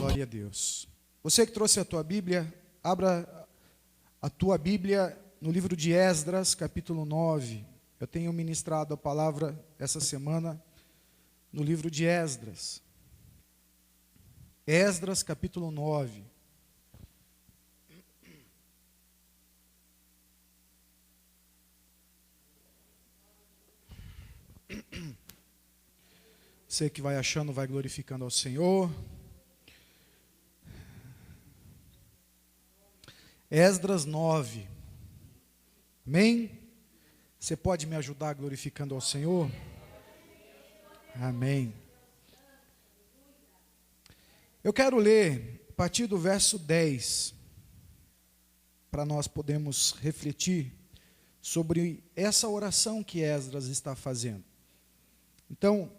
Glória a Deus. Você que trouxe a tua Bíblia, abra a tua Bíblia no livro de Esdras, capítulo 9. Eu tenho ministrado a palavra essa semana no livro de Esdras. Esdras, capítulo 9. Você que vai achando, vai glorificando ao Senhor. Esdras 9. Amém? Você pode me ajudar glorificando ao Senhor? Amém. Eu quero ler a partir do verso 10, para nós podermos refletir sobre essa oração que Esdras está fazendo. Então,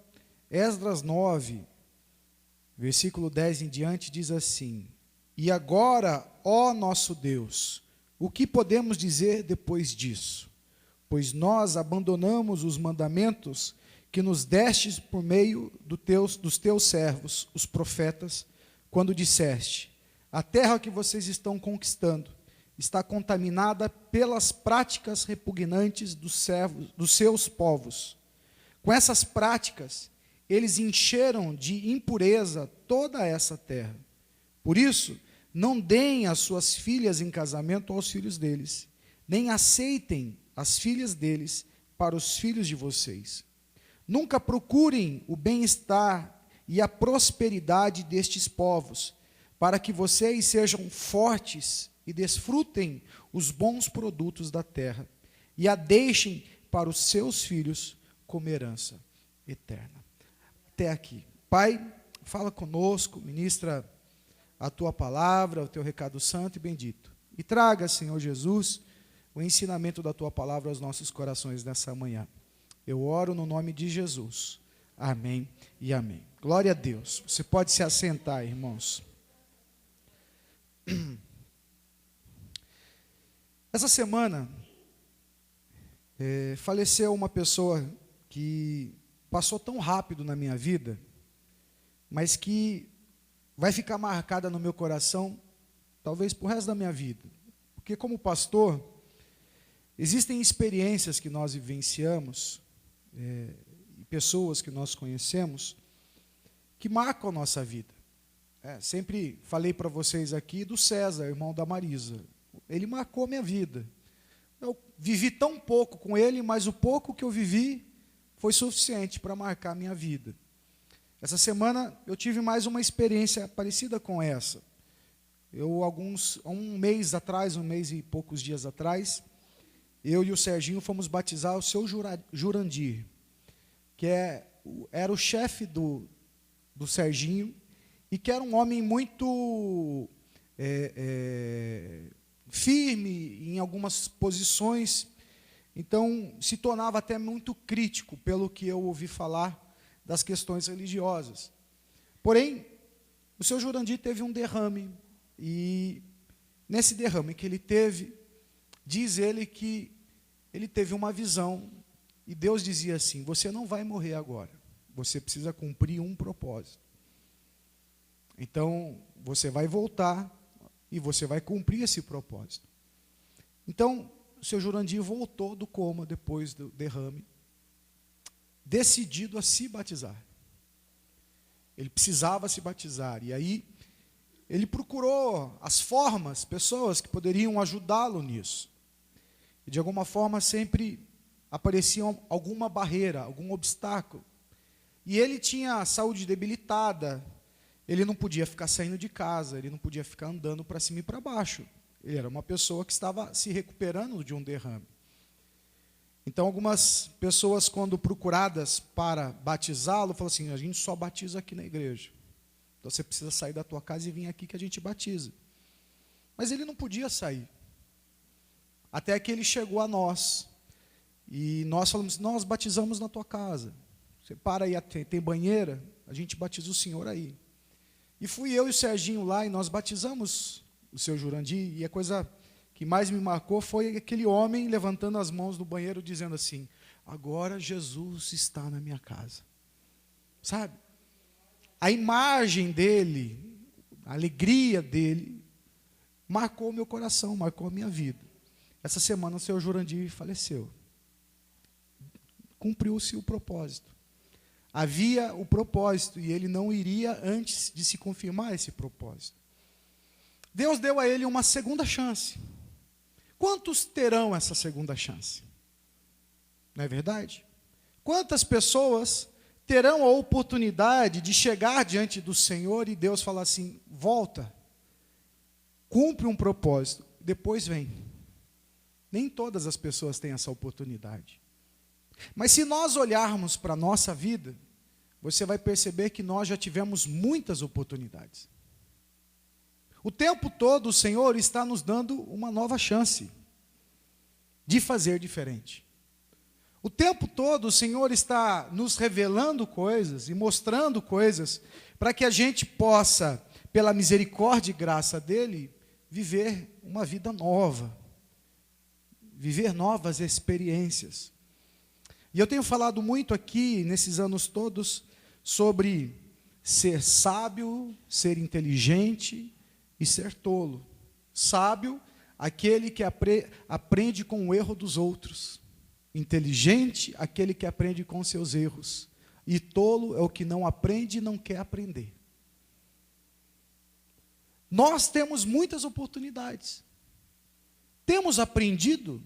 Esdras 9, versículo 10 em diante, diz assim: E agora, ó nosso Deus, o que podemos dizer depois disso? Pois nós abandonamos os mandamentos que nos destes por meio dos teus servos, os profetas, quando disseste: a terra que vocês estão conquistando está contaminada pelas práticas repugnantes dos seus povos. Com essas práticas, eles encheram de impureza toda essa terra. Por isso, não deem as suas filhas em casamento aos filhos deles, nem aceitem as filhas deles para os filhos de vocês. Nunca procurem o bem-estar e a prosperidade destes povos, para que vocês sejam fortes e desfrutem os bons produtos da terra, e a deixem para os seus filhos como herança eterna. Até aqui. Pai, fala conosco, ministra a tua palavra, o teu recado santo e bendito. E traga, Senhor Jesus, o ensinamento da tua palavra aos nossos corações nessa manhã. Eu oro no nome de Jesus. Amém e amém. Glória a Deus. Você pode se assentar, irmãos. Essa semana, faleceu uma pessoa que passou tão rápido na minha vida, mas que vai ficar marcada no meu coração, talvez pro resto da minha vida. Porque como pastor, existem experiências que nós vivenciamos, e pessoas que nós conhecemos, que marcam a nossa vida. Sempre falei para vocês aqui do César, irmão da Marisa. Ele marcou minha vida. Eu vivi tão pouco com ele, mas o pouco que eu vivi foi suficiente para marcar a minha vida. Essa semana eu tive mais uma experiência parecida com essa. Um mês e poucos dias atrás, eu e o Serginho fomos batizar o seu Jurandir, que era o chefe do Serginho, e que era um homem muito firme em algumas posições, então se tornava até muito crítico pelo que eu ouvi falar das questões religiosas. Porém, o seu Jurandir teve um derrame, e nesse derrame que ele teve, diz ele que ele teve uma visão, e Deus dizia assim: você não vai morrer agora, você precisa cumprir um propósito. Então, você vai voltar e você vai cumprir esse propósito. Então, o seu Jurandir voltou do coma depois do derrame, decidido a se batizar. Ele precisava se batizar, e aí ele procurou as formas, pessoas que poderiam ajudá-lo nisso. E de alguma forma sempre aparecia alguma barreira, algum obstáculo. E ele tinha a saúde debilitada, ele não podia ficar saindo de casa, ele não podia ficar andando para cima e para baixo. Ele era uma pessoa que estava se recuperando de um derrame. Então, algumas pessoas, quando procuradas para batizá-lo, falaram assim: a gente só batiza aqui na igreja. Então, você precisa sair da tua casa e vir aqui que a gente batiza. Mas ele não podia sair. Até que ele chegou a nós. E nós falamos: nós batizamos na tua casa. Você para aí, tem banheira, a gente batiza o senhor aí. E fui eu e o Serginho lá, e nós batizamos o seu Jurandir, e a coisa que mais me marcou foi aquele homem levantando as mãos no banheiro, dizendo assim: agora Jesus está na minha casa. Sabe? A imagem dele, a alegria dele, marcou o meu coração, marcou a minha vida. Essa semana o senhor Jurandir faleceu. Cumpriu-se o propósito. Havia o propósito e ele não iria antes de se confirmar esse propósito. Deus deu a ele uma segunda chance. Quantos terão essa segunda chance? Não é verdade? Quantas pessoas terão a oportunidade de chegar diante do Senhor e Deus falar assim: volta, cumpre um propósito, depois vem. Nem todas as pessoas têm essa oportunidade. Mas se nós olharmos para a nossa vida, você vai perceber que nós já tivemos muitas oportunidades. O tempo todo o Senhor está nos dando uma nova chance de fazer diferente. O tempo todo o Senhor está nos revelando coisas e mostrando coisas para que a gente possa, pela misericórdia e graça dEle, viver uma vida nova, viver novas experiências. E eu tenho falado muito aqui, nesses anos todos, sobre ser sábio, ser inteligente e ser tolo. Sábio, aquele que aprende com o erro dos outros. Inteligente, aquele que aprende com seus erros. E tolo é o que não aprende e não quer aprender. Nós temos muitas oportunidades. Temos aprendido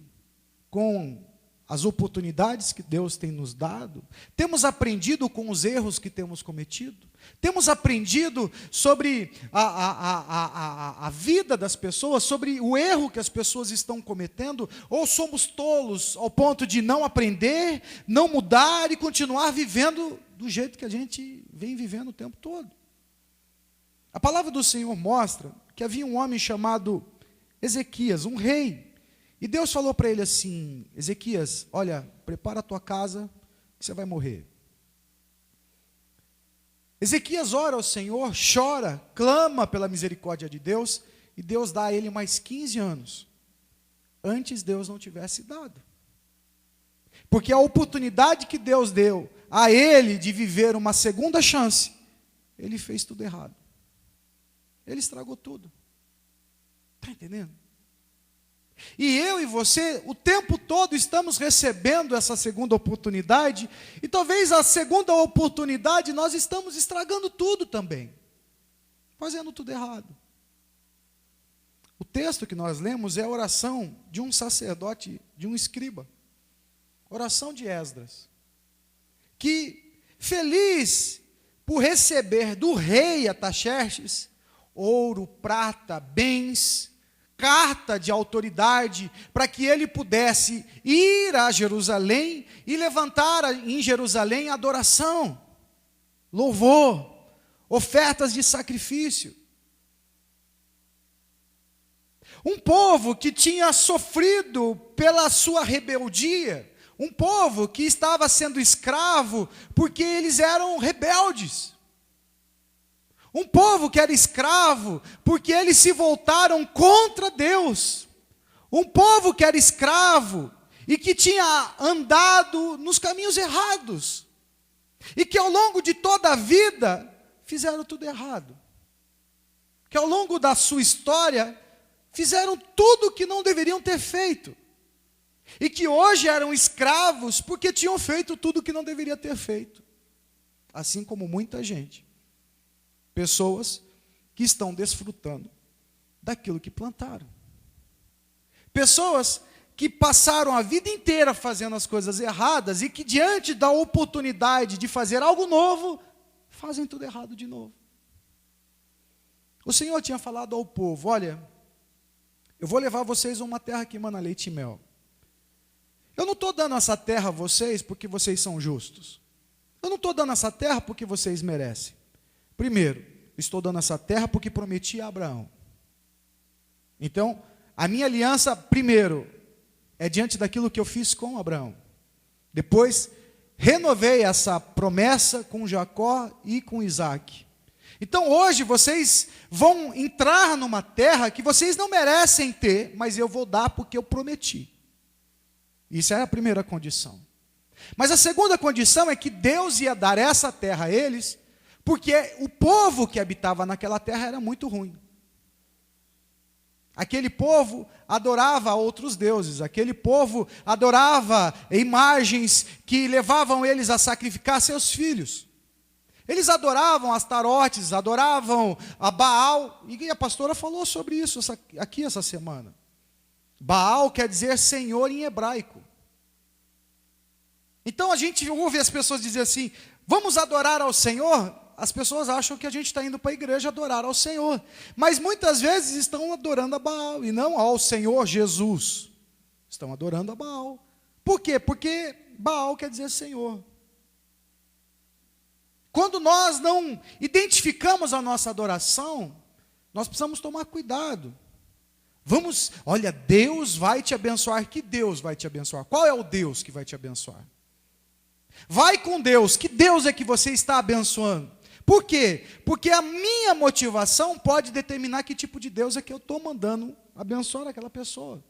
com as oportunidades que Deus tem nos dado, temos aprendido com os erros que temos cometido, temos aprendido sobre a vida das pessoas, sobre o erro que as pessoas estão cometendo, ou somos tolos ao ponto de não aprender, não mudar e continuar vivendo do jeito que a gente vem vivendo o tempo todo. A palavra do Senhor mostra que havia um homem chamado Ezequias, um rei. E Deus falou para ele assim: Ezequias, olha, prepara a tua casa, que você vai morrer. Ezequias ora ao Senhor, chora, clama pela misericórdia de Deus, e Deus dá a ele mais 15 anos. Antes Deus não tivesse dado. Porque a oportunidade que Deus deu a ele de viver uma segunda chance, ele fez tudo errado. Ele estragou tudo. Está entendendo? E eu e você, o tempo todo estamos recebendo essa segunda oportunidade, e talvez a segunda oportunidade nós estamos estragando tudo também, fazendo tudo errado. O texto que nós lemos é a oração de um sacerdote, de um escriba, oração de Esdras, que feliz por receber do rei Artaxerxes ouro, prata, bens, carta de autoridade, para que ele pudesse ir a Jerusalém e levantar em Jerusalém adoração, louvor, ofertas de sacrifício. Um povo que tinha sofrido pela sua rebeldia, um povo que estava sendo escravo porque eles eram rebeldes. Um povo que era escravo porque eles se voltaram contra Deus. Um povo que era escravo e que tinha andado nos caminhos errados. E que ao longo de toda a vida fizeram tudo errado. Que ao longo da sua história fizeram tudo o que não deveriam ter feito. E que hoje eram escravos porque tinham feito tudo o que não deveria ter feito. Assim como muita gente. Pessoas que estão desfrutando daquilo que plantaram. Pessoas que passaram a vida inteira fazendo as coisas erradas e que diante da oportunidade de fazer algo novo, fazem tudo errado de novo. O Senhor tinha falado ao povo: olha, eu vou levar vocês a uma terra que emana leite e mel. Eu não estou dando essa terra a vocês porque vocês são justos. Eu não estou dando essa terra porque vocês merecem. Primeiro, estou dando essa terra porque prometi a Abraão. Então, a minha aliança, primeiro, é diante daquilo que eu fiz com Abraão. Depois, renovei essa promessa com Jacó e com Isaac. Então, hoje, vocês vão entrar numa terra que vocês não merecem ter, mas eu vou dar porque eu prometi. Isso é a primeira condição. Mas a segunda condição é que Deus ia dar essa terra a eles, Porque o povo que habitava naquela terra era muito ruim. Aquele povo adorava outros deuses, aquele povo adorava imagens que levavam eles a sacrificar seus filhos. Eles adoravam Astarotes, adoravam a Baal, e a pastora falou sobre isso aqui essa semana. Baal quer dizer Senhor em hebraico. Então a gente ouve as pessoas dizer assim, vamos adorar ao Senhor? As pessoas acham que a gente está indo para a igreja adorar ao Senhor. Mas muitas vezes estão adorando a Baal, e não ao Senhor Jesus. Estão adorando a Baal. Por quê? Porque Baal quer dizer Senhor. Quando nós não identificamos a nossa adoração, nós precisamos tomar cuidado. Olha, Deus vai te abençoar. Que Deus vai te abençoar? Qual é o Deus que vai te abençoar? Vai com Deus. Que Deus é que você está abençoando? Por quê? Porque a minha motivação pode determinar que tipo de Deus é que eu estou mandando abençoar aquela pessoa.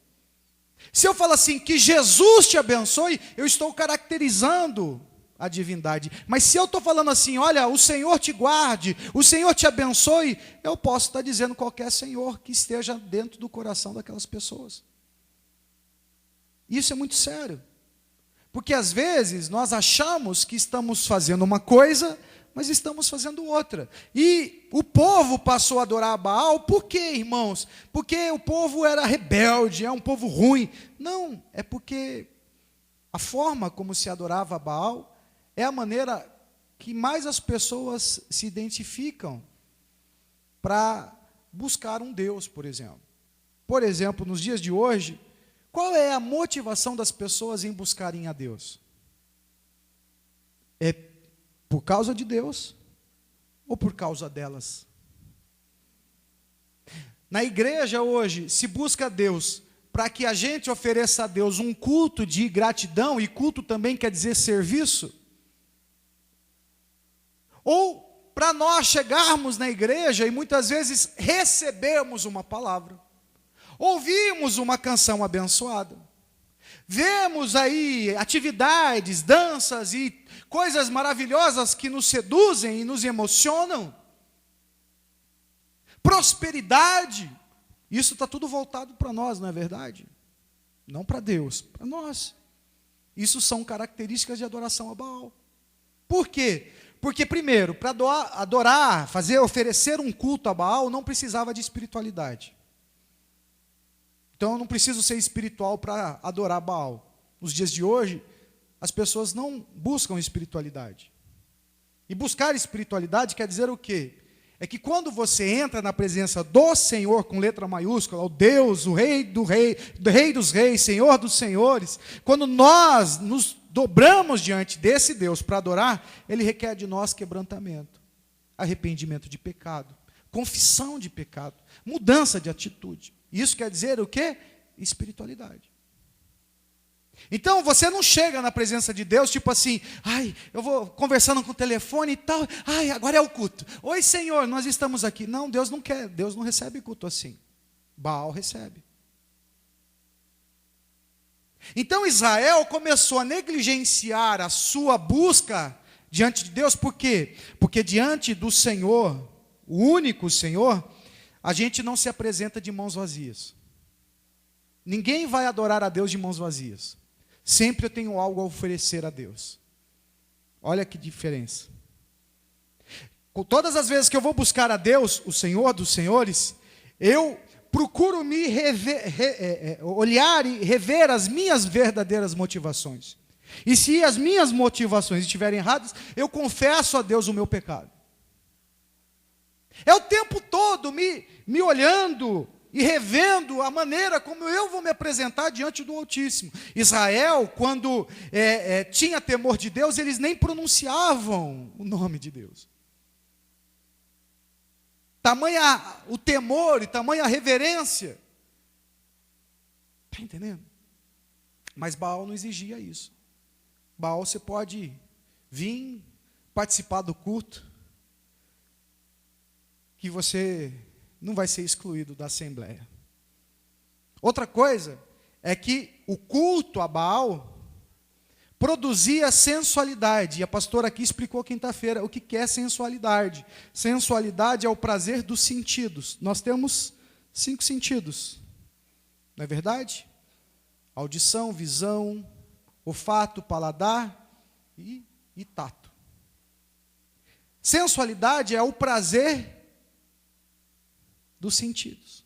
Se eu falo assim, que Jesus te abençoe, eu estou caracterizando a divindade. Mas se eu estou falando assim, olha, o Senhor te guarde, o Senhor te abençoe, eu posso estar dizendo qualquer Senhor que esteja dentro do coração daquelas pessoas. Isso é muito sério. Porque às vezes nós achamos que estamos fazendo uma coisa, mas estamos fazendo outra. E o povo passou a adorar a Baal, por quê, irmãos? Porque o povo era rebelde, é um povo ruim. Não, é porque a forma como se adorava a Baal é a maneira que mais as pessoas se identificam para buscar um Deus, por exemplo. Por exemplo, nos dias de hoje, qual é a motivação das pessoas em buscarem a Deus? É por causa de Deus ou por causa delas? Na igreja hoje, se busca Deus para que a gente ofereça a Deus um culto de gratidão, e culto também quer dizer serviço, ou para nós chegarmos na igreja e muitas vezes recebermos uma palavra, ouvimos uma canção abençoada, vemos aí atividades, danças e coisas maravilhosas que nos seduzem e nos emocionam, prosperidade, isso está tudo voltado para nós, não é verdade? Não para Deus, para nós. Isso são características de adoração a Baal. Por quê? Porque primeiro, para adorar, oferecer um culto a Baal, não precisava de espiritualidade. Então eu não preciso ser espiritual para adorar Baal. Nos dias de hoje, as pessoas não buscam espiritualidade. E buscar espiritualidade quer dizer o quê? É que quando você entra na presença do Senhor, com letra maiúscula, o Deus, o Rei do Rei dos Reis, Senhor dos Senhores, quando nós nos dobramos diante desse Deus para adorar, Ele requer de nós quebrantamento, arrependimento de pecado, confissão de pecado, mudança de atitude. Isso quer dizer o quê? Espiritualidade. Então, você não chega na presença de Deus, tipo assim, eu vou conversando com o telefone e tal, agora é o culto. Oi, Senhor, nós estamos aqui. Não, Deus não quer, Deus não recebe culto assim. Baal recebe. Então, Israel começou a negligenciar a sua busca diante de Deus, por quê? Porque diante do Senhor, o único Senhor, a gente não se apresenta de mãos vazias. Ninguém vai adorar a Deus de mãos vazias. Sempre eu tenho algo a oferecer a Deus. Olha que diferença. Com todas as vezes que eu vou buscar a Deus, o Senhor dos Senhores, eu procuro me olhar e rever as minhas verdadeiras motivações. E se as minhas motivações estiverem erradas, eu confesso a Deus o meu pecado. É o tempo todo me olhando e revendo a maneira como eu vou me apresentar diante do Altíssimo. Israel, quando tinha temor de Deus, eles nem pronunciavam o nome de Deus. Tamanha o temor e tamanha a reverência. Está entendendo? Mas Baal não exigia isso. Baal, você pode vir participar do culto, que você não vai ser excluído da assembleia. Outra coisa é que o culto a Baal produzia sensualidade. E a pastora aqui explicou quinta-feira o que é sensualidade. Sensualidade é o prazer dos sentidos. Nós temos 5 sentidos, não é verdade? Audição, visão, olfato, paladar e tato. Sensualidade é o prazer dos sentidos.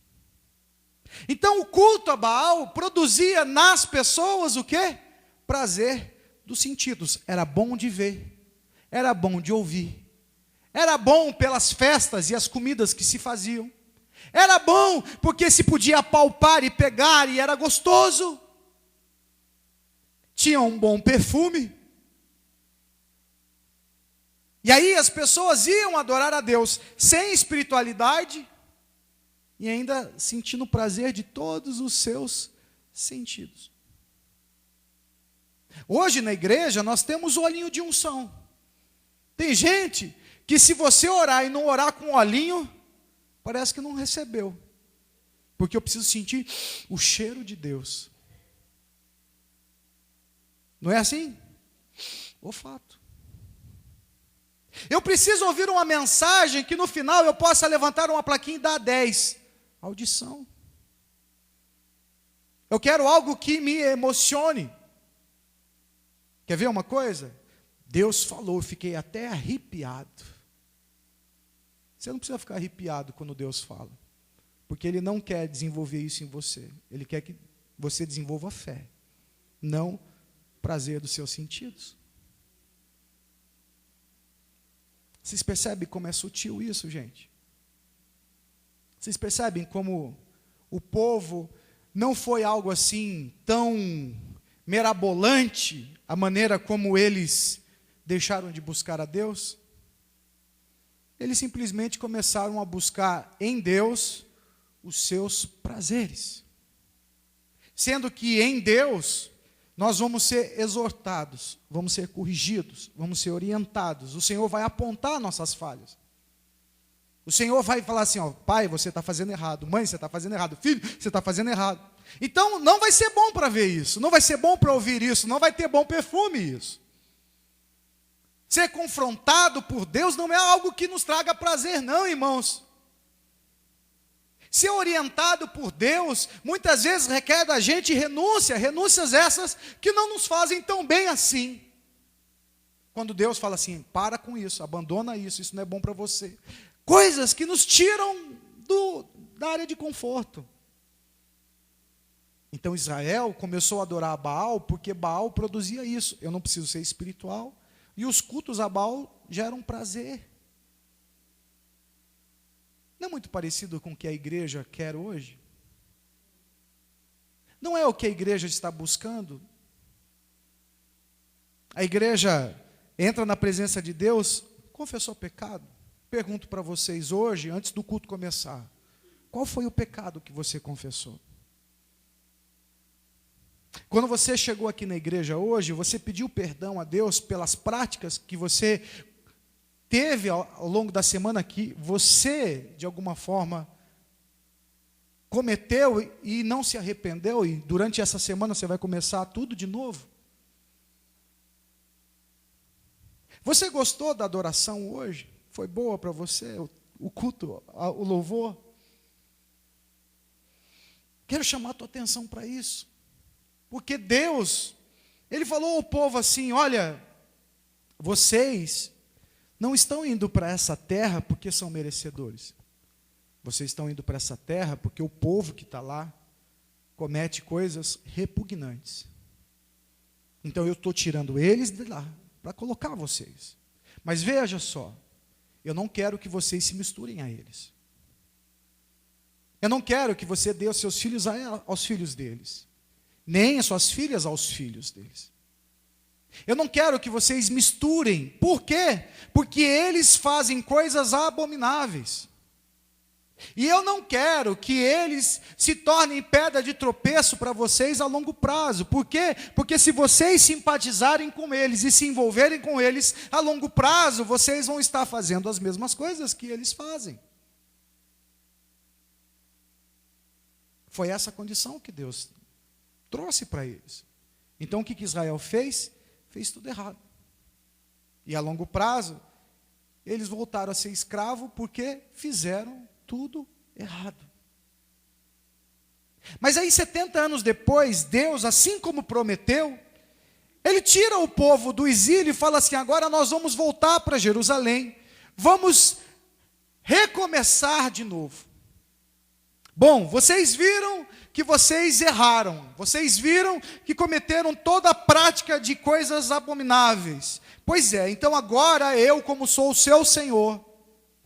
Então o culto a Baal produzia nas pessoas o quê? Prazer dos sentidos. Era bom de ver, era bom de ouvir, era bom pelas festas e as comidas que se faziam, era bom porque se podia apalpar e pegar e era gostoso, tinha um bom perfume. E aí as pessoas iam adorar a Deus sem espiritualidade e ainda sentindo o prazer de todos os seus sentidos. Hoje na igreja nós temos o olhinho de unção. Tem gente que se você orar e não orar com olhinho, parece que não recebeu. Porque eu preciso sentir o cheiro de Deus. Não é assim? Olfato. Eu preciso ouvir uma mensagem que no final eu possa levantar uma plaquinha e dar 10. Audição. Eu quero algo que me emocione. Quer ver uma coisa? Deus falou, eu fiquei até arrepiado. Você não precisa ficar arrepiado quando Deus fala. Porque Ele não quer desenvolver isso em você. Ele quer que você desenvolva fé. Não prazer dos seus sentidos. Vocês percebem como é sutil isso, gente? Vocês percebem como o povo não foi algo assim tão mirabolante, a maneira como eles deixaram de buscar a Deus? Eles simplesmente começaram a buscar em Deus os seus prazeres. Sendo que em Deus nós vamos ser exortados, vamos ser corrigidos, vamos ser orientados. O Senhor vai apontar nossas falhas. O Senhor vai falar assim, ó, pai, você está fazendo errado, mãe, você está fazendo errado, filho, você está fazendo errado. Então não vai ser bom para ver isso, não vai ser bom para ouvir isso, não vai ter bom perfume isso. Ser confrontado por Deus não é algo que nos traga prazer, não, irmãos. Ser orientado por Deus, muitas vezes requer da gente renúncias essas que não nos fazem tão bem assim. Quando Deus fala assim, para com isso, abandona isso não é bom para você. Coisas que nos tiram da área de conforto. Então Israel começou a adorar a Baal, porque Baal produzia isso. Eu não preciso ser espiritual. E os cultos a Baal geram prazer. Não é muito parecido com o que a igreja quer hoje? Não é o que a igreja está buscando? A igreja entra na presença de Deus, confessou pecado. Pergunto para vocês hoje, antes do culto começar, qual foi o pecado que você confessou? Quando você chegou aqui na igreja hoje, você pediu perdão a Deus pelas práticas que você teve ao longo da semana que você, de alguma forma, cometeu e não se arrependeu, e durante essa semana você vai começar tudo de novo? Você gostou da adoração hoje? Foi boa para você o culto, o louvor? Quero chamar a tua atenção para isso. Porque Deus, Ele falou ao povo assim, olha, vocês não estão indo para essa terra porque são merecedores. Vocês estão indo para essa terra porque o povo que está lá comete coisas repugnantes. Então eu estou tirando eles de lá para colocar vocês. Mas veja só, eu não quero que vocês se misturem a eles. Eu não quero que você dê os seus filhos aos filhos deles, nem as suas filhas aos filhos deles. Eu não quero que vocês misturem. Por quê? Porque eles fazem coisas abomináveis. E eu não quero que eles se tornem pedra de tropeço para vocês a longo prazo. Por quê? Porque se vocês simpatizarem com eles e se envolverem com eles, a longo prazo, vocês vão estar fazendo as mesmas coisas que eles fazem. Foi essa a condição que Deus trouxe para eles. Então o que Israel fez? fez tudo errado. E a longo prazo, eles voltaram a ser escravos porque fizeram tudo errado. Mas aí, 70 anos depois, Deus, assim como prometeu, Ele tira o povo do exílio e fala assim: agora nós vamos voltar para Jerusalém, vamos recomeçar de novo. Bom, vocês viram que vocês erraram, vocês viram que cometeram toda a prática de coisas abomináveis. Pois é, então agora eu, como sou o seu Senhor,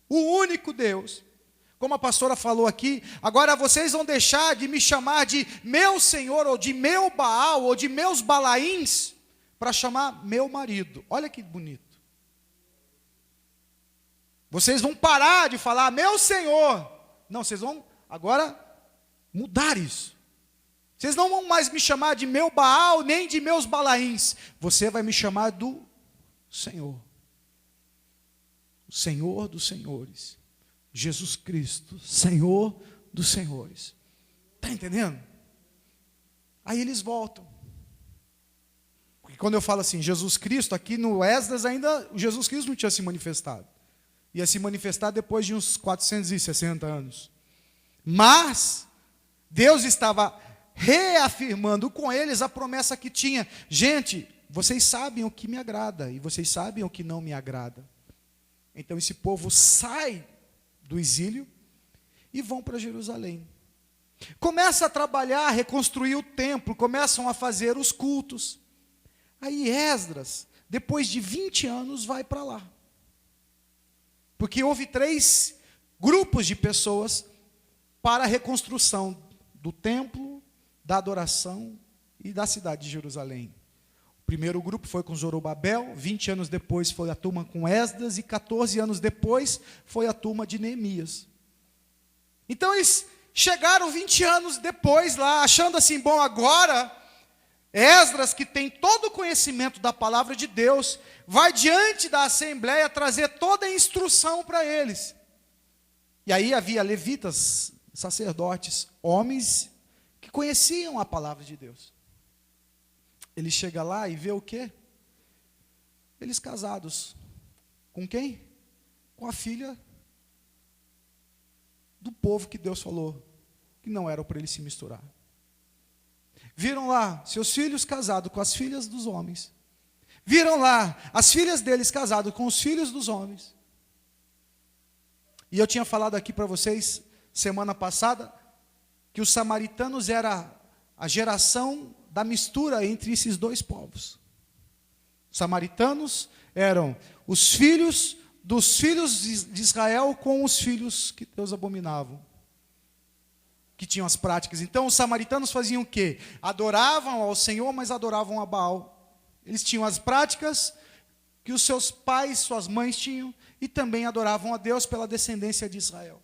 o único Deus, como a pastora falou aqui, agora vocês vão deixar de me chamar de meu Senhor, ou de meu Baal, ou de meus Balaíns, para chamar meu marido. Olha que bonito. Vocês vão parar de falar meu Senhor. Não, vocês vão agora mudar isso. Vocês não vão mais me chamar de meu Baal, nem de meus Balaíns. Você vai me chamar do Senhor. O Senhor dos senhores. Jesus Cristo, Senhor dos senhores. Está entendendo? Aí eles voltam. Porque quando eu falo assim, Jesus Cristo, aqui no Esdras ainda, o Jesus Cristo não tinha se manifestado. Ia se manifestar depois de uns 460 anos. Mas Deus estava reafirmando com eles a promessa que tinha. Gente, vocês sabem o que me agrada e vocês sabem o que não me agrada. Então esse povo sai do exílio e vão para Jerusalém. Começa a trabalhar, a reconstruir o templo, começam a fazer os cultos. Aí Esdras, depois de 20 anos, vai para lá. Porque houve 3 grupos de pessoas para a reconstrução do templo, da adoração e da cidade de Jerusalém. O primeiro grupo foi com Zorobabel, 20 anos depois foi a turma com Esdras, e 14 anos depois foi a turma de Neemias. Então eles chegaram 20 anos depois lá, achando assim, bom, agora Esdras, que tem todo o conhecimento da palavra de Deus, vai diante da assembleia trazer toda a instrução para eles. E aí havia levitas, sacerdotes, homens que conheciam a palavra de Deus. Ele chega lá e vê o quê? Eles casados. Com quem? Com a filha do povo que Deus falou que não era para eles se misturar. Viram lá seus filhos casados com as filhas dos homens. Viram lá as filhas deles casadas com os filhos dos homens. E eu tinha falado aqui para vocês, semana passada, que os samaritanos era a geração da mistura entre esses 2 povos. Os samaritanos eram os filhos dos filhos de Israel com os filhos que Deus abominavam, que tinham as práticas. Então os samaritanos faziam o quê? Adoravam ao Senhor, mas adoravam a Baal. Eles tinham as práticas que os seus pais, suas mães tinham, e também adoravam a Deus pela descendência de Israel.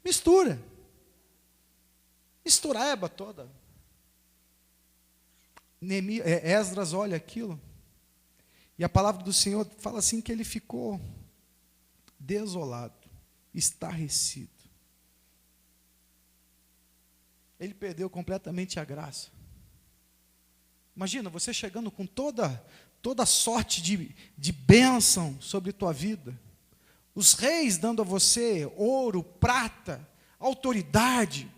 Mistura. Mistureba toda. Esdras olha aquilo, e a palavra do Senhor fala assim que ele ficou desolado, estarrecido. Ele perdeu completamente a graça. Imagina, você chegando com toda sorte de bênção sobre tua vida. Os reis dando a você ouro, prata, autoridade.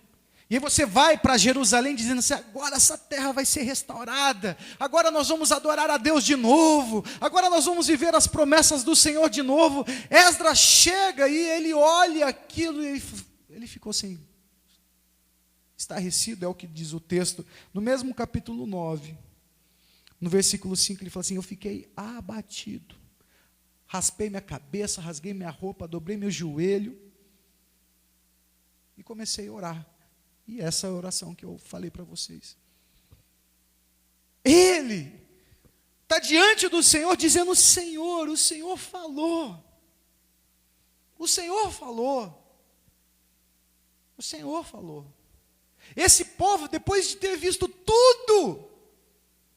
E aí você vai para Jerusalém dizendo assim, agora essa terra vai ser restaurada, agora nós vamos adorar a Deus de novo, agora nós vamos viver as promessas do Senhor de novo. Esdras chega e ele olha aquilo e ele ficou assim, estarrecido, é o que diz o texto, no mesmo capítulo 9, no versículo 5, ele fala assim, eu fiquei abatido, raspei minha cabeça, rasguei minha roupa, dobrei meu joelho, e comecei a orar. E essa é a oração que eu falei para vocês. Ele está diante do Senhor dizendo, Senhor, o Senhor falou. O Senhor falou. O Senhor falou. Esse povo, depois de ter visto tudo,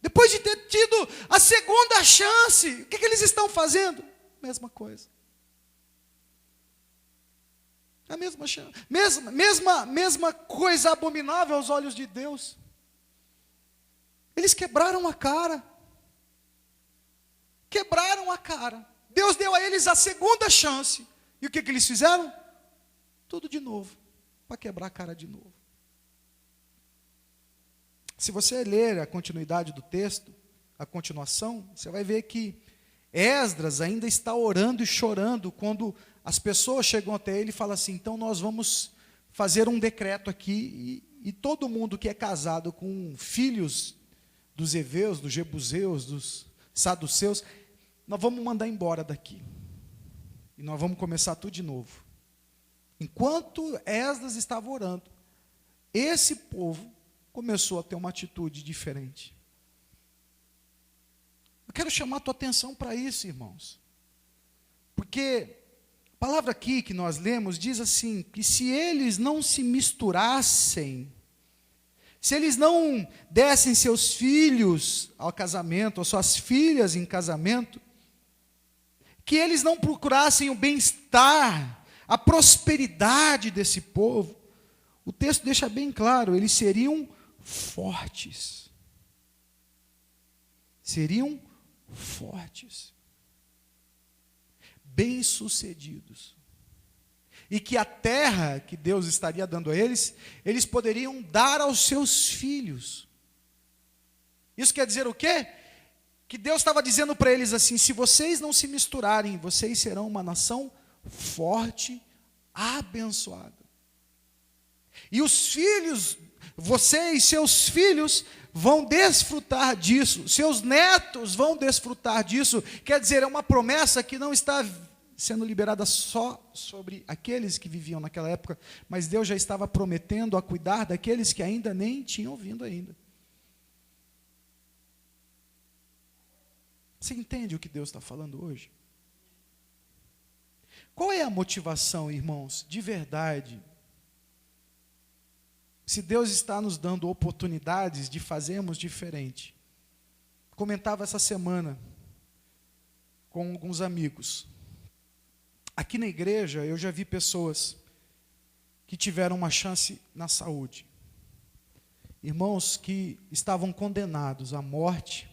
depois de ter tido a segunda chance, o que eles estão fazendo? Mesma coisa. A mesma coisa abominável aos olhos de Deus. Eles quebraram a cara. quebraram a cara. Deus deu a eles a segunda chance. E o que eles fizeram? Tudo de novo, para quebrar a cara de novo. Se você ler a continuidade do texto, a continuação, você vai ver que Esdras ainda está orando e chorando quando as pessoas chegam até ele e falam assim: então nós vamos fazer um decreto aqui e todo mundo que é casado com filhos dos heveus, dos jebuseus, dos saduceus, nós vamos mandar embora daqui. E nós vamos começar tudo de novo. Enquanto Esdras estava orando, esse povo começou a ter uma atitude diferente. Eu quero chamar a tua atenção para isso, irmãos. Porque a palavra aqui que nós lemos diz assim, que se eles não se misturassem, se eles não dessem seus filhos ao casamento, ou suas filhas em casamento, que eles não procurassem o bem-estar, a prosperidade desse povo, o texto deixa bem claro, eles seriam fortes. Seriam fortes, bem-sucedidos. E que a terra que Deus estaria dando a eles, eles poderiam dar aos seus filhos. Isso quer dizer o quê? Que Deus estava dizendo para eles assim: se vocês não se misturarem, vocês serão uma nação forte, abençoada. E os filhos, vocês, seus filhos, vão desfrutar disso, seus netos vão desfrutar disso. Quer dizer, é uma promessa que não está sendo liberada só sobre aqueles que viviam naquela época, mas Deus já estava prometendo a cuidar daqueles que ainda nem tinham vindo ainda. Você entende o que Deus está falando hoje? Qual é a motivação, irmãos, de verdade? Se Deus está nos dando oportunidades de fazermos diferente. Comentava essa semana com alguns amigos. Aqui na igreja eu já vi pessoas que tiveram uma chance na saúde. Irmãos que estavam condenados à morte,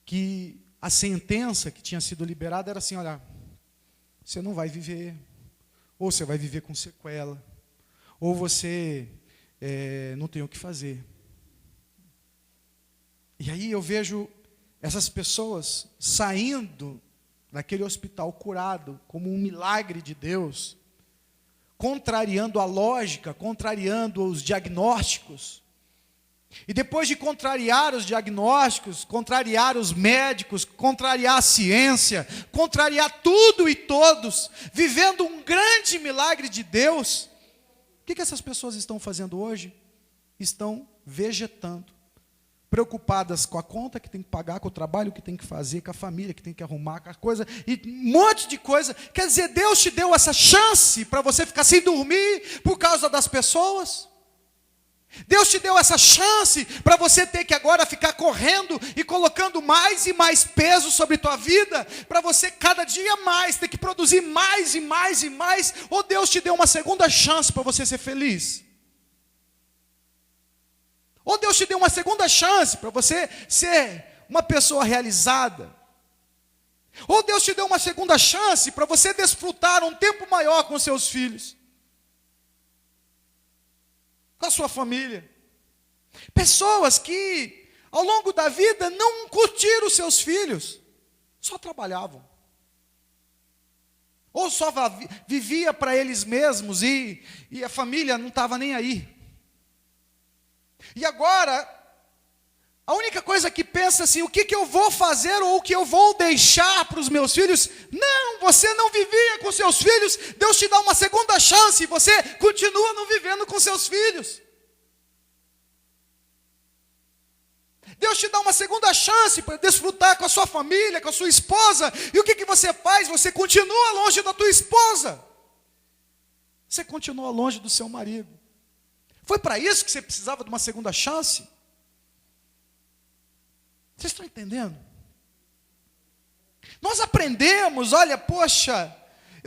que a sentença que tinha sido liberada era assim: olha, você não vai viver, ou você vai viver com sequela, ou você não tem o que fazer. E aí eu vejo essas pessoas saindo daquele hospital curado, como um milagre de Deus, contrariando a lógica, contrariando os diagnósticos. E depois de contrariar os diagnósticos, contrariar os médicos, contrariar a ciência, contrariar tudo e todos, vivendo um grande milagre de Deus, o que essas pessoas estão fazendo hoje? Estão vegetando, preocupadas com a conta que tem que pagar, com o trabalho que tem que fazer, com a família que tem que arrumar, com a coisa, e um monte de coisa. Quer dizer, Deus te deu essa chance para você ficar sem dormir por causa das pessoas? Deus te deu essa chance para você ter que agora ficar correndo e colocando mais e mais peso sobre tua vida, para você cada dia mais ter que produzir mais e mais e mais? Ou Deus te deu uma segunda chance para você ser feliz? Ou Deus te deu uma segunda chance para você ser uma pessoa realizada? Ou Deus te deu uma segunda chance para você desfrutar um tempo maior com seus filhos, com a sua família? Pessoas que ao longo da vida não curtiram os seus filhos, só trabalhavam, ou só vivia para eles mesmos e a família não estava nem aí. E agora, a única coisa que pensa assim: o que eu vou fazer ou o que eu vou deixar para os meus filhos? Não, você não vivia com seus filhos, Deus te dá uma segunda chance e você continua não vivendo com seus filhos. Deus te dá uma segunda chance para desfrutar com a sua família, com a sua esposa. E o que você faz? Você continua longe da tua esposa. Você continua longe do seu marido. Foi para isso que você precisava de uma segunda chance? Vocês estão entendendo? Nós aprendemos, olha, poxa,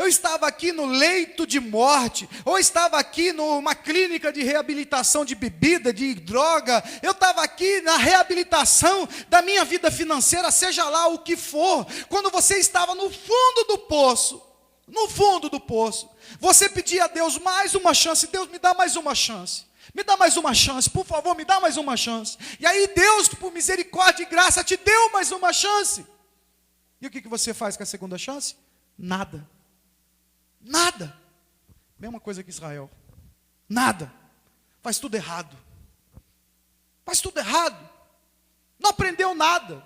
eu estava aqui no leito de morte, ou estava aqui numa clínica de reabilitação de bebida, de droga, eu estava aqui na reabilitação da minha vida financeira, seja lá o que for, quando você estava no fundo do poço, você pedia a Deus mais uma chance, Deus me dá mais uma chance, por favor, me dá mais uma chance, e aí Deus, por misericórdia e graça, te deu mais uma chance, e o que você faz com a segunda chance? Nada, mesma coisa que Israel, nada, faz tudo errado, não aprendeu nada,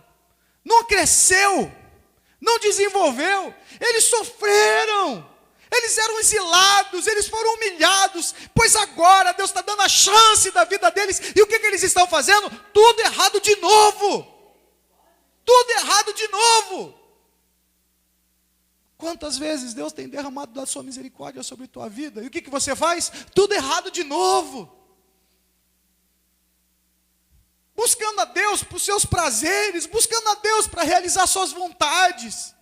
não cresceu, não desenvolveu, eles sofreram, eles eram exilados, eles foram humilhados, pois agora Deus está dando a chance da vida deles, e o que eles estão fazendo? Tudo errado de novo, Quantas vezes Deus tem derramado da sua misericórdia sobre a tua vida, e o que você faz? Tudo errado de novo, buscando a Deus para os seus prazeres, buscando a Deus para realizar suas vontades,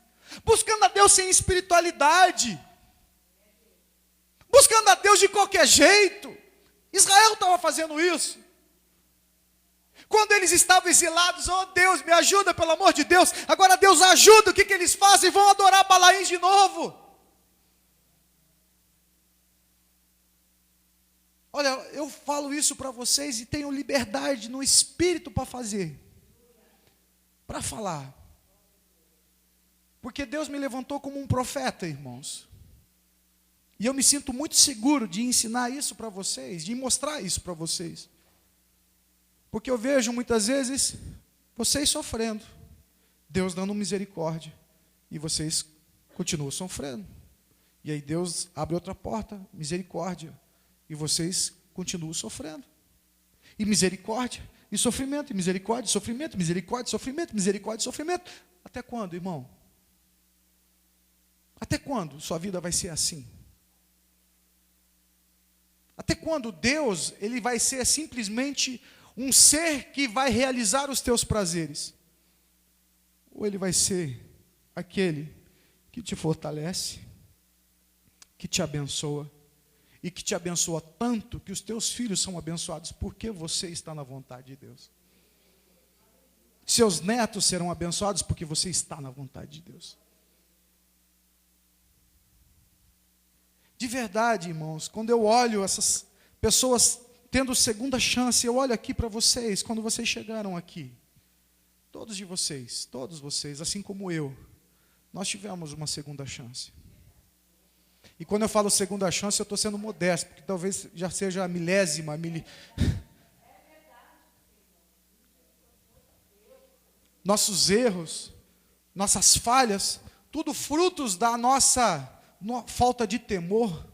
buscando a Deus sem espiritualidade, buscando a Deus de qualquer jeito. Israel estava fazendo isso. Quando eles estavam exilados, oh Deus, me ajuda pelo amor de Deus. Agora Deus ajuda, o que eles fazem? Vão adorar Balaim de novo. Olha, eu falo isso para vocês e tenho liberdade no espírito para fazer, para falar. Porque Deus me levantou como um profeta, irmãos. E eu me sinto muito seguro de ensinar isso para vocês, de mostrar isso para vocês. Porque eu vejo muitas vezes vocês sofrendo, Deus dando misericórdia, e vocês continuam sofrendo. E aí Deus abre outra porta, misericórdia, e vocês continuam sofrendo. E misericórdia, e sofrimento, e misericórdia, e sofrimento, misericórdia, e sofrimento, misericórdia, e sofrimento. Até quando, irmão? Até quando sua vida vai ser assim? Até quando Deus, ele vai ser simplesmente um ser que vai realizar os teus prazeres? Ou ele vai ser aquele que te fortalece, que te abençoa, e que te abençoa tanto que os teus filhos são abençoados porque você está na vontade de Deus. Seus netos serão abençoados porque você está na vontade de Deus. De verdade, irmãos, quando eu olho essas pessoas tendo segunda chance, eu olho aqui para vocês, quando vocês chegaram aqui, todos vocês, assim como eu, nós tivemos uma segunda chance. E quando eu falo segunda chance, eu estou sendo modesto, porque talvez já seja a milésima, nossos erros, nossas falhas, tudo frutos da nossa falta de temor.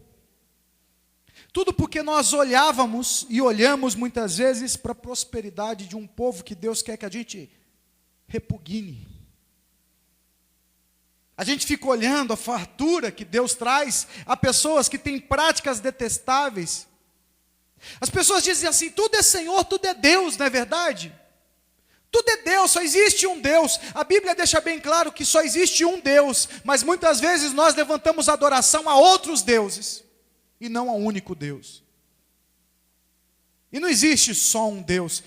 Tudo porque nós olhávamos e olhamos muitas vezes para a prosperidade de um povo que Deus quer que a gente repugne. A gente fica olhando a fartura que Deus traz a pessoas que têm práticas detestáveis. As pessoas dizem assim, tudo é Senhor, tudo é Deus, não é verdade? Tudo é Deus, só existe um Deus. A Bíblia deixa bem claro que só existe um Deus, mas muitas vezes nós levantamos adoração a outros deuses e não ao único Deus. E não existe só um Deus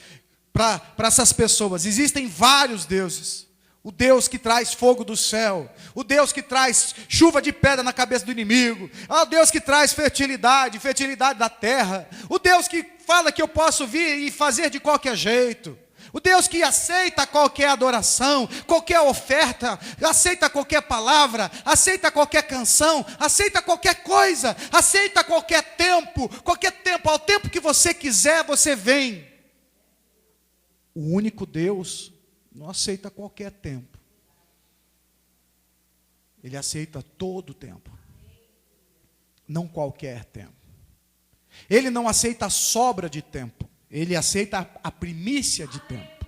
para essas pessoas, existem vários deuses. O Deus que traz fogo do céu, o Deus que traz chuva de pedra na cabeça do inimigo, o Deus que traz fertilidade da terra, o Deus que fala que eu posso vir e fazer de qualquer jeito, o Deus que aceita qualquer adoração, qualquer oferta, aceita qualquer palavra, aceita qualquer canção, aceita qualquer coisa, aceita qualquer tempo, ao tempo que você quiser, você vem. O único Deus não aceita qualquer tempo. Ele aceita todo o tempo. Não qualquer tempo. Ele não aceita a sobra de tempo. Ele aceita a primícia de tempo.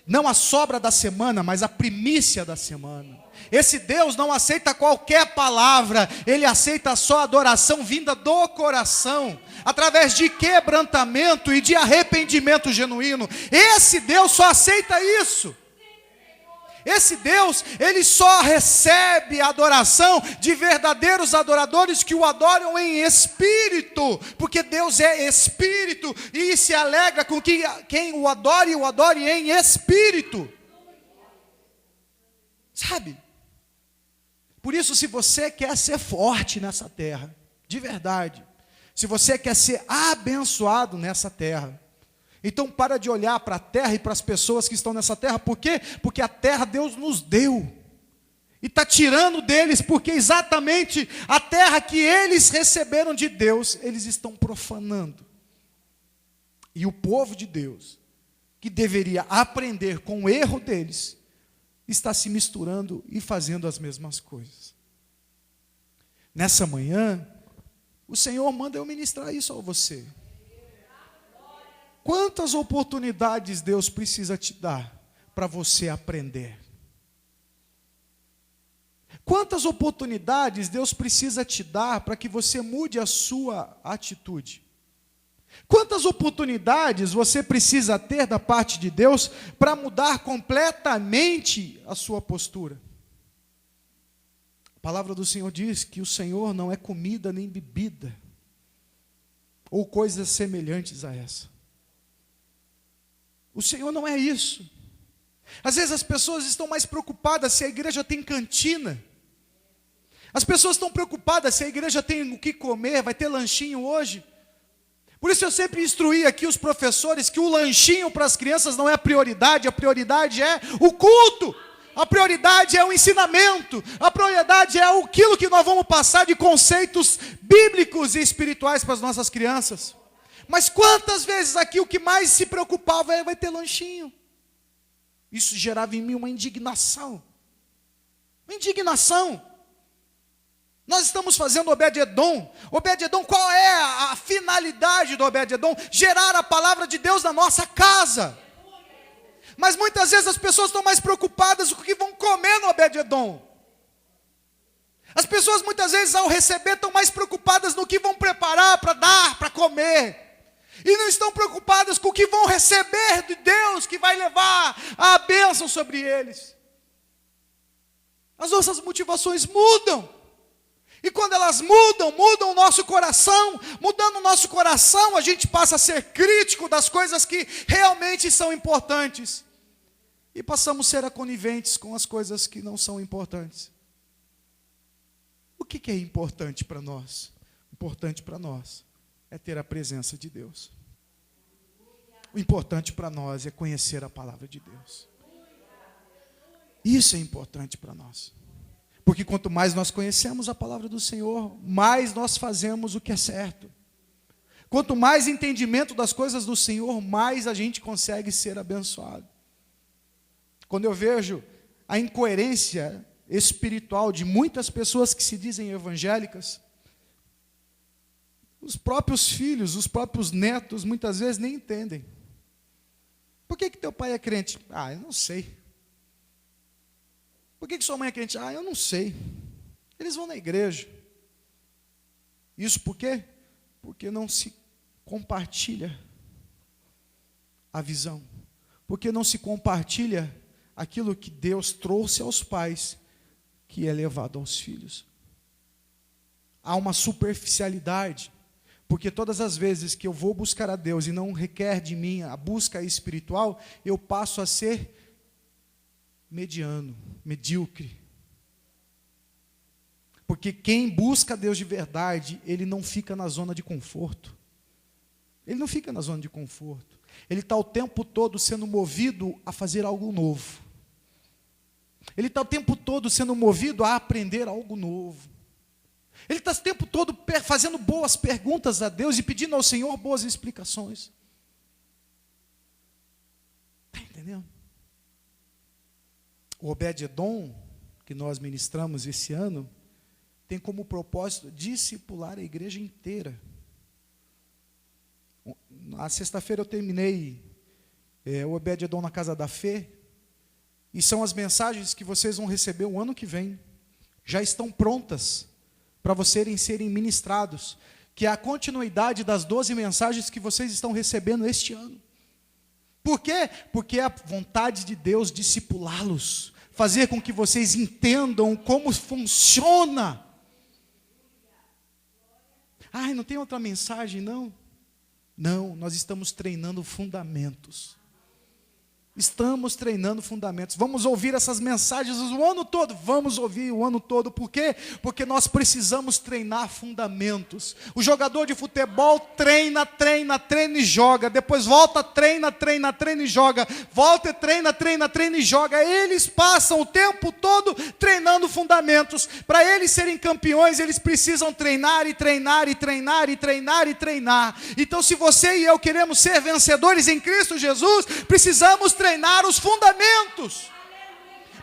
Não a sobra da semana, mas a primícia da semana. Esse Deus não aceita qualquer palavra. Ele aceita só a adoração vinda do coração, através de quebrantamento e de arrependimento genuíno. Esse Deus só aceita isso. Esse Deus, ele só recebe a adoração de verdadeiros adoradores que o adoram em espírito, porque Deus é espírito e se alegra com que quem o adore em espírito. Sabe? Por isso, se você quer ser forte nessa terra, de verdade, se você quer ser abençoado nessa terra, então para de olhar para a terra e para as pessoas que estão nessa terra. Por quê? Porque a terra Deus nos deu. E está tirando deles, porque exatamente a terra que eles receberam de Deus, eles estão profanando. E o povo de Deus, que deveria aprender com o erro deles, está se misturando e fazendo as mesmas coisas. Nessa manhã, o Senhor manda eu ministrar isso a você. Quantas oportunidades Deus precisa te dar para você aprender? Quantas oportunidades Deus precisa te dar para que você mude a sua atitude? Quantas oportunidades você precisa ter da parte de Deus para mudar completamente a sua postura? A palavra do Senhor diz que o Senhor não é comida nem bebida, ou coisas semelhantes a essa. O Senhor não é isso. Às vezes as pessoas estão mais preocupadas se a igreja tem cantina. As pessoas estão preocupadas se a igreja tem o que comer, vai ter lanchinho hoje. Por isso eu sempre instruí aqui os professores que o lanchinho para as crianças não é a prioridade é o culto. A prioridade é o ensinamento. A prioridade é aquilo que nós vamos passar de conceitos bíblicos e espirituais para as nossas crianças. Mas quantas vezes aqui o que mais se preocupava é vai ter lanchinho. Isso gerava em mim uma indignação. Uma indignação. Nós estamos fazendo Obed-Edom. Obed-Edom, qual é a finalidade do Obed-Edom? Gerar a palavra de Deus na nossa casa. Mas muitas vezes as pessoas estão mais preocupadas com o que vão comer no Obed-Edom. As pessoas muitas vezes ao receber estão mais preocupadas no que vão preparar para dar, para comer. E não estão preocupadas com o que vão receber de Deus, que vai levar a bênção sobre eles. As nossas motivações mudam. E quando elas mudam o nosso coração. Mudando o nosso coração, a gente passa a ser crítico das coisas que realmente são importantes. E passamos a ser coniventes com as coisas que não são importantes. O que é importante para nós? Importante para nós é ter a presença de Deus. O importante para nós é conhecer a palavra de Deus. Isso é importante para nós. Porque quanto mais nós conhecemos a palavra do Senhor, mais nós fazemos o que é certo. Quanto mais entendimento das coisas do Senhor, mais a gente consegue ser abençoado. Quando eu vejo a incoerência espiritual de muitas pessoas que se dizem evangélicas, os próprios filhos, os próprios netos, muitas vezes nem entendem. Por que teu pai é crente? Ah, eu não sei. Por que sua mãe é crente? Ah, eu não sei. Eles vão na igreja. Isso por quê? Porque não se compartilha a visão. Porque não se compartilha aquilo que Deus trouxe aos pais, que é levado aos filhos. Há uma superficialidade. Porque todas as vezes que eu vou buscar a Deus e não requer de mim a busca espiritual, eu passo a ser mediano, medíocre. Porque quem busca a Deus de verdade, ele não fica na zona de conforto. Ele não fica na zona de conforto. Ele está o tempo todo sendo movido a fazer algo novo. Ele está o tempo todo sendo movido a aprender algo novo. Ele está o tempo todo fazendo boas perguntas a Deus e pedindo ao Senhor boas explicações. Está entendendo? O Obed-Edom, que nós ministramos esse ano, tem como propósito discipular a igreja inteira. Na sexta-feira eu terminei o Obed-Edom na Casa da Fé, e são as mensagens que vocês vão receber o ano que vem. Já estão prontas para vocês serem ministrados, que é a continuidade das 12 mensagens que vocês estão recebendo este ano. Por quê? Porque é a vontade de Deus discipulá-los, fazer com que vocês entendam como funciona. Ai, não tem outra mensagem, não? Não, nós estamos treinando fundamentos. Estamos treinando fundamentos. Vamos ouvir essas mensagens o ano todo. Vamos ouvir o ano todo. Por quê? Porque nós precisamos treinar fundamentos. O jogador de futebol treina e joga. Depois volta, treina e joga. Volta e treina e joga. Eles passam o tempo todo treinando fundamentos. Para eles serem campeões, eles precisam treinar e treinar e treinar e treinar e treinar. Então, se você e eu queremos ser vencedores em Cristo Jesus, precisamos treinar os fundamentos.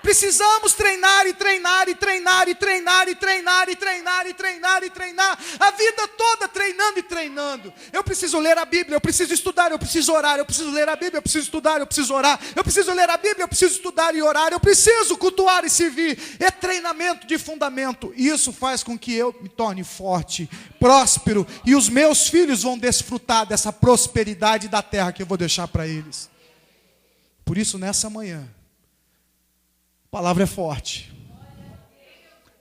Precisamos treinar e treinar e treinar e treinar e treinar e treinar e treinar e treinar a vida toda treinando e treinando. Eu preciso ler a Bíblia, eu preciso estudar, eu preciso orar, eu preciso ler a Bíblia, eu preciso estudar, eu preciso orar, eu preciso ler a Bíblia, eu preciso estudar e orar, eu preciso cultuar e servir. É treinamento de fundamento. E isso faz com que eu me torne forte, próspero, e os meus filhos vão desfrutar dessa prosperidade da terra que eu vou deixar para eles. Por isso, nessa manhã, a palavra é forte,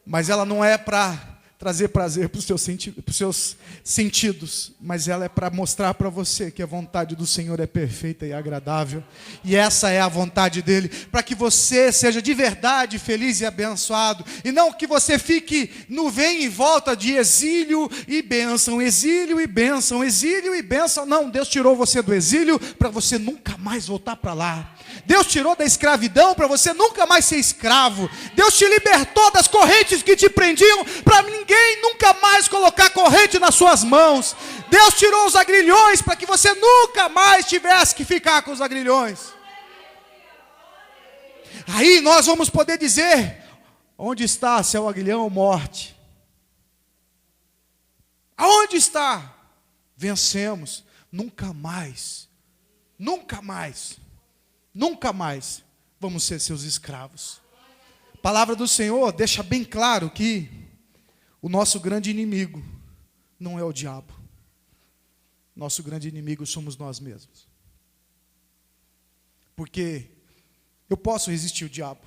mas ela não é para trazer prazer para os seus sentidos, mas ela é para mostrar para você que a vontade do Senhor é perfeita e agradável, e essa é a vontade dEle, para que você seja de verdade feliz e abençoado, e não que você fique no vem e volta de exílio e bênção, exílio e bênção, exílio e bênção. Não, Deus tirou você do exílio para você nunca mais voltar para lá. Deus tirou da escravidão para você nunca mais ser escravo. Deus te libertou das correntes que te prendiam para ninguém nunca mais colocar corrente nas suas mãos. Deus tirou os agrilhões para que você nunca mais tivesse que ficar com os agrilhões. Aí nós vamos poder dizer: onde está, seu aguilhão ou morte? Aonde está? Vencemos. Nunca mais vamos ser seus escravos. A palavra do Senhor deixa bem claro que o nosso grande inimigo não é o diabo. Nosso grande inimigo somos nós mesmos. Porque eu posso resistir o diabo.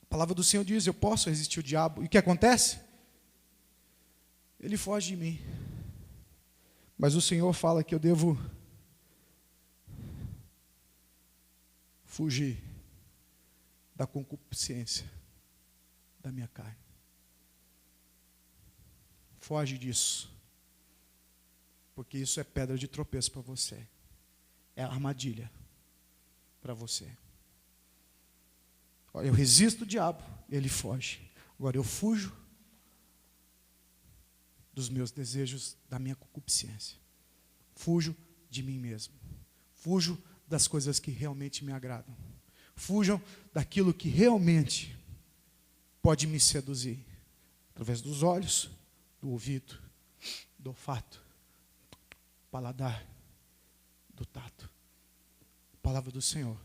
A palavra do Senhor diz: eu posso resistir o diabo. E o que acontece? Ele foge de mim. Mas o Senhor fala que eu devo fugir da concupiscência da minha carne. Foge disso. Porque isso é pedra de tropeço para você. É armadilha para você. Eu resisto o diabo, ele foge. Agora eu fujo dos meus desejos, da minha concupiscência. Fujo de mim mesmo. Fujo das coisas que realmente me agradam. Fujam daquilo que realmente pode me seduzir. Através dos olhos, do ouvido, do olfato, do paladar, do tato. Palavra do Senhor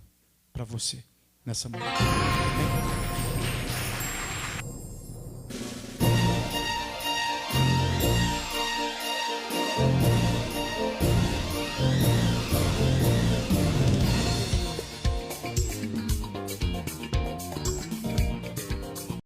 para você nessa manhã. Amém?